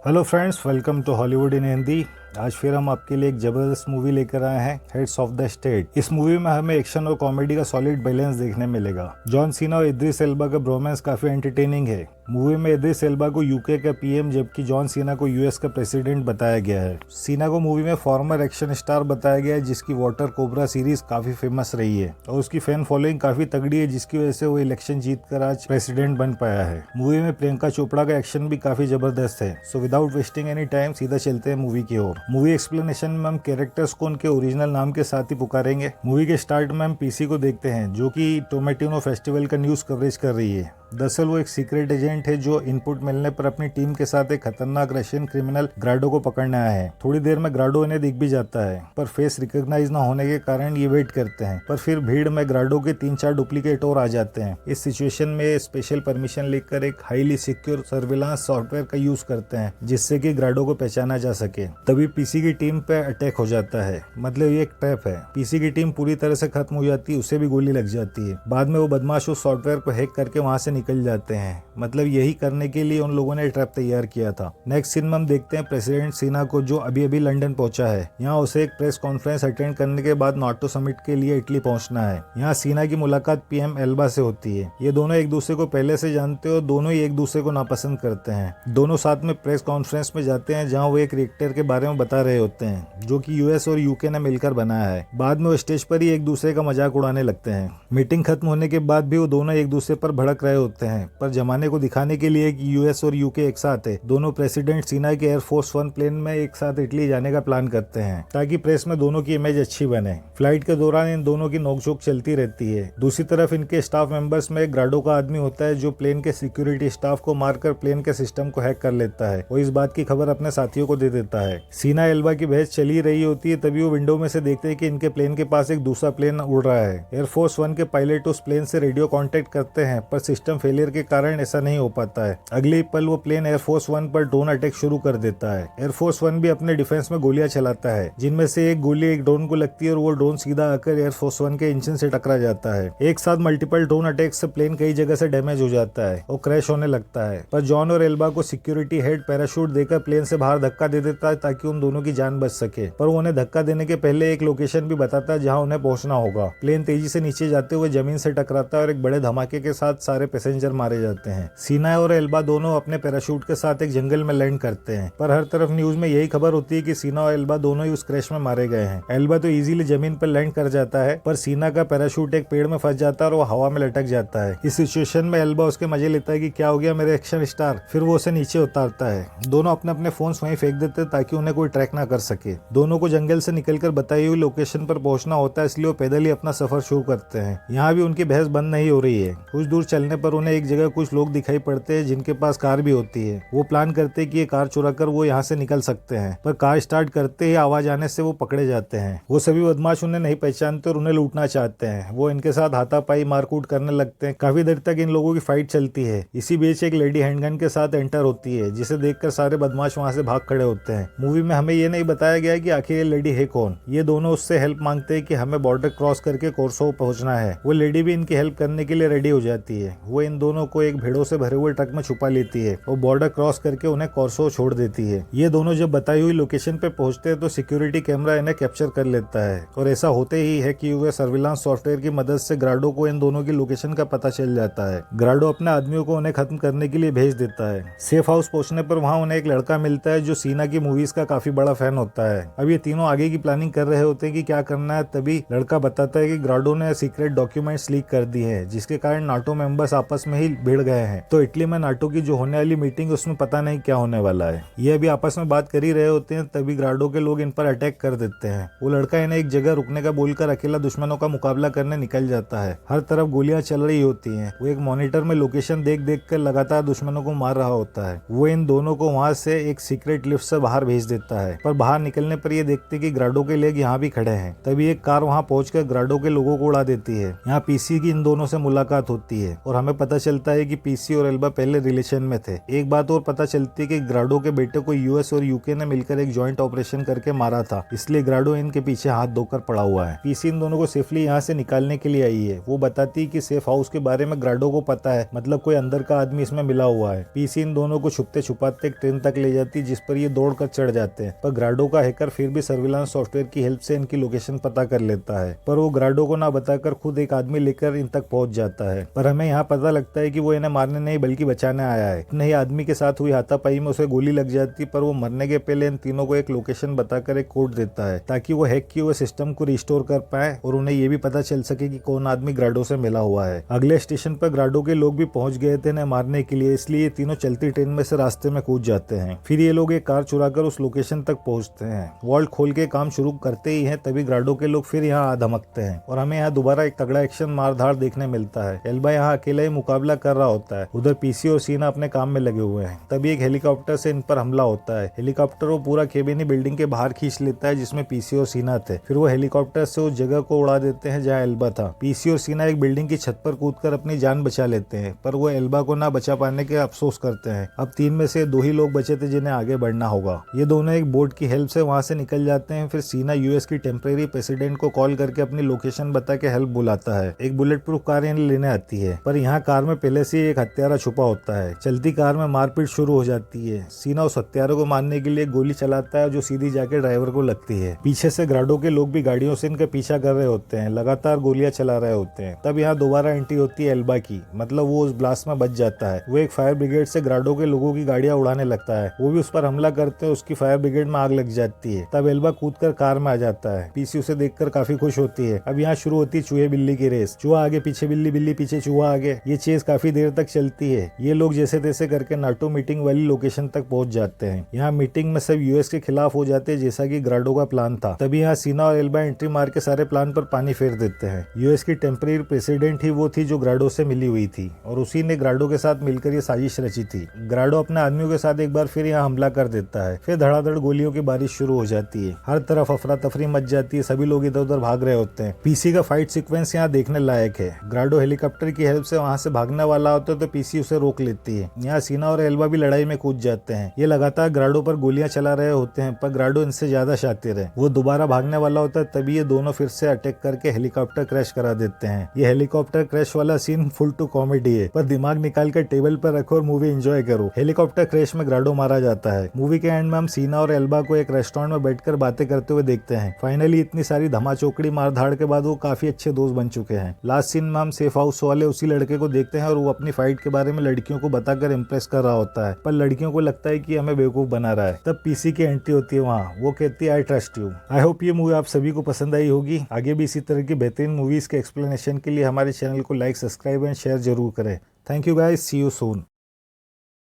Hello friends, welcome to Hollywood in Hindi. आज फिर हम आपके लिए एक जबरदस्त मूवी लेकर आए हैं, हेड्स ऑफ द स्टेट। इस मूवी में हमें एक्शन और कॉमेडी का सॉलिड बैलेंस देखने मिलेगा। जॉन सीना और इद्रिस एल्बा का ब्रोमांस काफी एंटरटेनिंग है। मूवी में इद्रिस एल्बा को यूके का पीएम जबकि जॉन सीना को यूएस का प्रेसिडेंट बताया गया है। सीना को मूवी में फॉर्मर एक्शन स्टार बताया गया है, जिसकी वाटर कोबरा सीरीज काफी फेमस रही है और उसकी फैन फॉलोइंग काफी तगड़ी है, जिसकी वजह से वो इलेक्शन जीतकर आज प्रेसिडेंट बन पाया है। मूवी में प्रियंका चोपड़ा का एक्शन भी काफी जबरदस्त है। So without wasting any time सीधा चलते हैं मूवी की ओर। मूवी एक्सप्लेनेशन में हम कैरेक्टर्स को उनके ओरिजिनल नाम के साथ ही पुकारेंगे। मूवी के स्टार्ट में हम पीसी को देखते हैं, जो कि टोमेटिनो फेस्टिवल का न्यूज कवरेज कर रही है। दरअसल वो एक सीक्रेट एजेंट है जो इनपुट मिलने पर अपनी टीम के साथ एक खतरनाक रशियन क्रिमिनल ग्राडो को पकड़ने आया है। थोड़ी देर में ग्राडो इन्हें दिख भी जाता है, पर फेस रिकॉग्नाइज न होने के कारण ये वेट करते हैं। पर फिर भीड़ में ग्राडो के 3-4 डुप्लीकेट और आ जाते हैं। इस सिचुएशन में स्पेशल परमिशन लेकर एक हाईली सिक्योर सर्विलांस सॉफ्टवेयर का यूज करते हैं, जिससे कि ग्राडो को पहचाना जा सके। तभी पीसी की टीम पे अटैक हो जाता है। मतलब ये एक ट्रैप है। पीसी की टीम पूरी तरह से खत्म हो जाती है, उसे भी गोली लग जाती है। बाद में वो बदमाश उस सॉफ्टवेयर को हैक करके वहां से निकल जाते हैं। मतलब यही करने के लिए उन लोगों ने ट्रैप तैयार किया था। नेक्स्ट सीन में हम देखते हैं प्रेसिडेंट सीना को, जो अभी अभी लंदन पहुंचा है। यहाँ उसे एक प्रेस कॉन्फ्रेंस अटेंड करने के बाद नाटो समिट के लिए इटली पहुंचना है। यहाँ सीना की मुलाकात पीएम एल्बा से होती है। ये दोनों एक दूसरे को पहले से जानते हो, दोनों ही एक दूसरे को नापसंद करते हैं। दोनों साथ में प्रेस कॉन्फ्रेंस में जाते हैं, जहाँ वो एक रिएक्टर के बारे में बता रहे होते हैं, जो कि यूएस और यूके ने मिलकर बनाया है। बाद में वो स्टेज पर ही एक दूसरे का मजाक उड़ाने लगते हैं। मीटिंग खत्म होने के बाद भी वो दोनों एक दूसरे पर भड़क रहे होते हैं, पर जमाने को दिखाने के लिए कि यूएस और यूके एक साथ है, दोनों प्रेसिडेंट सीना के एयरफोर्स 1 प्लेन में एक साथ इटली जाने का प्लान करते हैं, ताकि प्रेस में दोनों की इमेज अच्छी बने। फ्लाइट के दौरान इन दोनों की नोकझोंक चलती रहती है। दूसरी तरफ इनके स्टाफ मेंबर्स में एक ग्राडो का आदमी होता है, जो प्लेन के सिक्योरिटी स्टाफ को मारकर प्लेन के सिस्टम को हैक कर लेता है और इस बात की खबर अपने साथियों को दे देता है। सीना एल्बा की बहस चली रही होती है, तभी वो विंडो में से देखते हैं कि इनके प्लेन के पास एक दूसरा प्लेन उड़ रहा है। एयरफोर्स 1 के पायलट उस प्लेन से रेडियो कांटेक्ट करते हैं, पर सिस्टम फेलियर के कारण ऐसा नहीं हो पाता है। अगले पल वो प्लेन एयरफोर्स 1 पर ड्रोन अटैक शुरू कर देता है। एयरफोर्स 1 भी अपने डिफेंस में गोलियां चलाता है, जिनमें से एक गोली एक ड्रोन को लगती है और वो ड्रोन सीधा आकर एयरफोर्स 1 के इंजन से टकरा जाता है। एक साथ मल्टीपल ड्रोन अटैक से प्लेन कई जगह से डैमेज हो जाता है और क्रैश होने लगता है। पर जॉन और एल्बा को सिक्योरिटी हेड पैराशूट देकर प्लेन से बाहर धक्का दे देता है, ताकि उन दोनों की जान बच सके। पर वो उन्हें धक्का देने के पहले एक लोकेशन भी बताता है जहाँ उन्हें पहुंचना होगा। प्लेन तेजी से नीचे जाते हुए जमीन से टकराता है और एक बड़े धमाके के साथ सारे पैसेंजर मारे जाते हैं। सीना और एल्बा दोनों अपने पैराशूट के साथ एक जंगल में लैंड करते हैं, पर हर तरफ न्यूज में यही खबर होती है कि सीना और एल्बा दोनों ही उस क्रैश में मारे गए हैं। एल्बा तो इजीली जमीन पर लैंड कर जाता है, पर सीना का पैराशूट एक पेड़ में फंस जाता है और वो हवा में लटक जाता है। इस सिचुएशन में एल्बा उसके मजे लेता है कि क्या हो गया मेरे एक्शन स्टार। फिर वो उसे नीचे उतारता है। दोनों अपने अपने फोन्स वहीं फेंक देते हैं, ताकि उन्हें कोई ट्रैक ना कर सके। दोनों को जंगल से निकलकर बताई हुई लोकेशन पर पहुंचना होता है, इसलिए वो पैदल ही अपना सफर शुरू करते हैं। यहाँ भी उनकी बहस बंद नहीं हो रही है। कुछ दूर चलने पर उन्हें एक जगह कुछ लोग दिखाई पड़ते हैं, जिनके पास कार भी होती है। वो प्लान करते हैं कि ये कार चुराकर वो यहाँ से निकल सकते हैं, पर कार स्टार्ट करते ही आवाज आने से वो पकड़े जाते हैं। वो सभी बदमाश उन्हें नहीं पहचानते और उन्हें लूटना चाहते हैं। वो इनके साथ हाथापाई मारकूट करने लगते हैं। काफी देर तक इन लोगों की फाइट चलती है। इसी बीच एक लेडी हैंडगन के साथ एंटर होती है, जिसे देखकर सारे बदमाश वहाँ से भाग खड़े होते हैं। मूवी में हमें ये नहीं बताया गया कि आखिर ये लेडी है कौन। ये दोनों उससे हेल्प मांगते हैं कि हमें बॉर्डर क्रॉस करके कोर्सो पहुंचना है। वो लेडी भी इनकी हेल्प करने के लिए रेडी हो जाती है। वो इन दोनों को एक भेड़ों से भरे हुए ट्रक में छुपा लेती है और बॉर्डर क्रॉस करके उन्हें कोर्सो छोड़ देती है। ये दोनों जब बताई हुई लोकेशन पे पहुंचते हैं तो सिक्योरिटी कैमरा इन्हें कैप्चर कर लेता है और ऐसा होते ही है कि वे सर्विलांस सॉफ्टवेयर की मदद से ग्राडो को इन दोनों की लोकेशन का पता चल जाता है। ग्राडो अपने आदमियों को उन्हें खत्म करने के लिए भेज देता है। सेफ हाउस पहुंचने पर वहाँ उन्हें एक लड़का मिलता है, जो सीना की मूवीज का काफी बड़ा फैन होता है। अब ये तीनों आगे की प्लानिंग कर रहे होते हैं कि क्या करना है। तभी लड़का बताता है कि ग्राडो ने सीक्रेट डॉक्यूमेंट्स लीक कर दी है, जिसके कारण नाटो मेंबर्स आपस में ही भिड़ गए हैं। तो इटली में नाटो की जो होने वाली मीटिंग, उसमें पता नहीं क्या होने वाला है। ये अभी आपस में बात कर ही रहे होते हैं, तभी ग्राडो के लोग इन पर अटैक कर देते हैं। वो लड़का इन्हें एक जगह रुकने का बोलकर अकेला दुश्मनों का मुकाबला करने निकल जाता है। हर तरफ गोलियां चल रही होती हैं। वो एक मॉनिटर में लोकेशन देख देख कर लगातार दुश्मनों को मार रहा होता है। वो इन दोनों को वहां से एक सीक्रेट लिफ्ट से बाहर भेज देता जाता है, पर बाहर निकलने पर ये देखते कि ग्राडो के लेग यहाँ भी खड़े हैं। तभी एक कार वहाँ पहुंचकर ग्राडो के लोगों को उड़ा देती है। यहाँ पीसी की इन दोनों से मुलाकात होती है और हमें पता चलता है कि पीसी और एल्बा पहले रिलेशन में थे। एक बात और पता चलती है कि ग्राडो के बेटे को यूएस और यूके ने मिलकर एक जॉइंट ऑपरेशन करके मारा था, इसलिए ग्राडो इनके पीछे हाथ धोकर पड़ा हुआ है। पीसी इन दोनों को सेफली यहाँ से निकालने के लिए आई है। वो बताती है कि सेफ हाउस के बारे में ग्राडो को पता है, मतलब कोई अंदर का आदमी इसमें मिला हुआ है। पीसी इन दोनों को छुपते छुपाते एक ट्रेन तक ले जाती है, जिस पर ये दौड़कर चढ़ जाते हैं, पर ग्राडो का हैकर फिर भी सर्विलांस सॉफ्टवेयर की हेल्प से इनकी लोकेशन पता कर लेता है, पर वो ग्राडो को ना बताकर खुद एक आदमी लेकर इन तक पहुंच जाता है। पर हमें यहाँ पता लगता है कि वो इन्हें मारने नहीं बल्कि बचाने आया है। अपने ही आदमी के साथ हुई हाथापाई में उसे गोली लग जाती, पर वो मरने के पहले इन तीनों को एक लोकेशन बताकर एक कोड देता है ताकि वो हैक किए हुए सिस्टम को रिस्टोर कर पाए और उन्हें ये भी पता चल सके कि कौन आदमी ग्राडो से मिला हुआ है। अगले स्टेशन पर ग्राडो के लोग भी पहुंच गए थे इन्हें मारने के लिए, इसलिए ये तीनों चलती ट्रेन में से रास्ते में कूद जाते हैं। फिर ये लोग एक कार चुराकर उस लोकेशन तक पहुंचते हैं। वॉल्ट खोल के काम शुरू करते ही हैं, तभी ग्राडो के लोग फिर यहाँ धमकते हैं और हमें यहाँ दोबारा एक तगड़ा एक्शन मारधाड़ देखने मिलता है। एल्बा यहाँ अकेला ही मुकाबला कर रहा होता है, उधर पीसी और सीना अपने काम में लगे हुए हैं। तभी एक हेलीकॉप्टर से इन पर हमला होता है। हेलीकॉप्टर वो पूरा केबिन ही बिल्डिंग के बाहर खींच लेता है जिसमें पीसी और सीना थे। फिर वो हेलीकॉप्टर से उस जगह को उड़ा देते हैं जहाँ एल्बा था। पीसी और सीना एक बिल्डिंग की छत पर कूदकर अपनी जान बचा लेते हैं, पर वो एल्बा को ना बचा पाने के अफसोस करते हैं। अब 3 में से 2 ही लोग बचे थे जिन्हें आगे बढ़ना होगा। ये दोनों एक बोट की हेल्प से वहां से निकल जाते हैं। फिर सीना यूएस की टेम्परेरी प्रेसिडेंट को कॉल करके अपनी लोकेशन बता के हेल्प बुलाता है। एक बुलेट प्रूफ कार इन्हें लेने आती है, पर यहाँ कार में पहले से एक हत्यारा छुपा होता है। चलती कार में मारपीट शुरू हो जाती है। सीना उस हत्यारे को मारने के लिए गोली चलाता है जो सीधी जाके ड्राइवर को लगती है। पीछे से ग्राडो के लोग भी गाड़ियों से इनका पीछा कर रहे होते हैं, लगातार गोलियां चला रहे होते हैं। तब यहाँ दोबारा एंट्री होती है एल्बा की, मतलब वो उस ब्लास्ट में बच जाता है। वो एक फायर ब्रिगेड से ग्राडो के लोगों की गाड़ियां उड़ाने लगता है, वो भी उस पर हमला करते हैं। उसकी फायर ब्रिगेड में आग लग जाती है। तब एल्बा कूदकर कार में आ जाता है। पीसी उसे देखकर काफी खुश होती है। अब यहाँ शुरू होती है चूहे बिल्ली की रेस। चूहा आगे पीछे बिल्ली, बिल्ली पीछे चूहा आगे। ये चेज काफी देर तक चलती है। ये लोग जैसे तैसे करके नाटो मीटिंग वाली लोकेशन तक पहुंच जाते हैं। यहाँ मीटिंग में सब यूएस के खिलाफ हो जाते हैं जैसा कि ग्राडो का प्लान था। तभी यहाँ सीना और एल्बा एंट्री मार के सारे प्लान पर पानी फेर देते हैं। यूएस की टेम्परेरी प्रेसिडेंट ही वो थी जो ग्राडो से मिली हुई थी और उसी ने ग्राडो के साथ मिलकर ये साजिश रची थी। ग्राडो अपने आदमियों के साथ एक बार फिर यहाँ हमला कर देता है। फिर धड़ाधड़ गोलियों की बारिश शुरू हो जाती है। हर तरफ अफरा तफरी मच जाती है। सभी लोग इधर उधर भाग रहे होते हैं। पीसी का फाइट सीक्वेंस यहाँ देखने लायक है। ग्राडो हेलीकॉप्टर की हेल्प से वहाँ से भागने वाला होता है तो पीसी उसे रोक लेती है। यहाँ सीना और एल्बा भी लड़ाई में कूद जाते हैं। ये लगातार ग्राडो पर गोलियां चला रहे होते हैं, पर ग्राडो इनसे ज्यादा शातिर है। वो दोबारा भागने वाला होता है, तभी ये दोनों फिर से अटैक करके हेलीकॉप्टर क्रैश करा देते हैं। ये हेलीकॉप्टर क्रैश वाला सीन फुल टू कॉमेडी है, पर दिमाग निकाल कर टेबल पर रखो और मूवी एंजॉय करो। हेलीकॉप्टर क्रैश में ग्राडो मारा जाता है। मूवी के एंड में हम सीना और एल्बा को एक रेस्टोरेंट में बैठकर बातें करते हुए देखते हैं। फाइनली इतनी सारी धमाचौकड़ी मार धाड़ के बाद वो काफी अच्छे दोस्त बन चुके हैं। लास्ट सीन में हम सेफ हाउस वाले उसी लड़के को देखते हैं और वो अपनी फाइट के बारे में लड़कियों को बताकर इम्प्रेस कर रहा होता है, पर लड़कियों को लगता है कि हमें बेवकूफ बना रहा है। तब पीसी की एंट्री होती है वहाँ। वो कहती है I trust you. I hope ये मूवी आप सभी को पसंद आई होगी। आगे भी इसी तरह की बेहतरीन मूवीज के एक्सप्लेनेशन के लिए हमारे चैनल को लाइक, सब्सक्राइब एंड शेयर जरूर करें। Thank you guys, see you soon.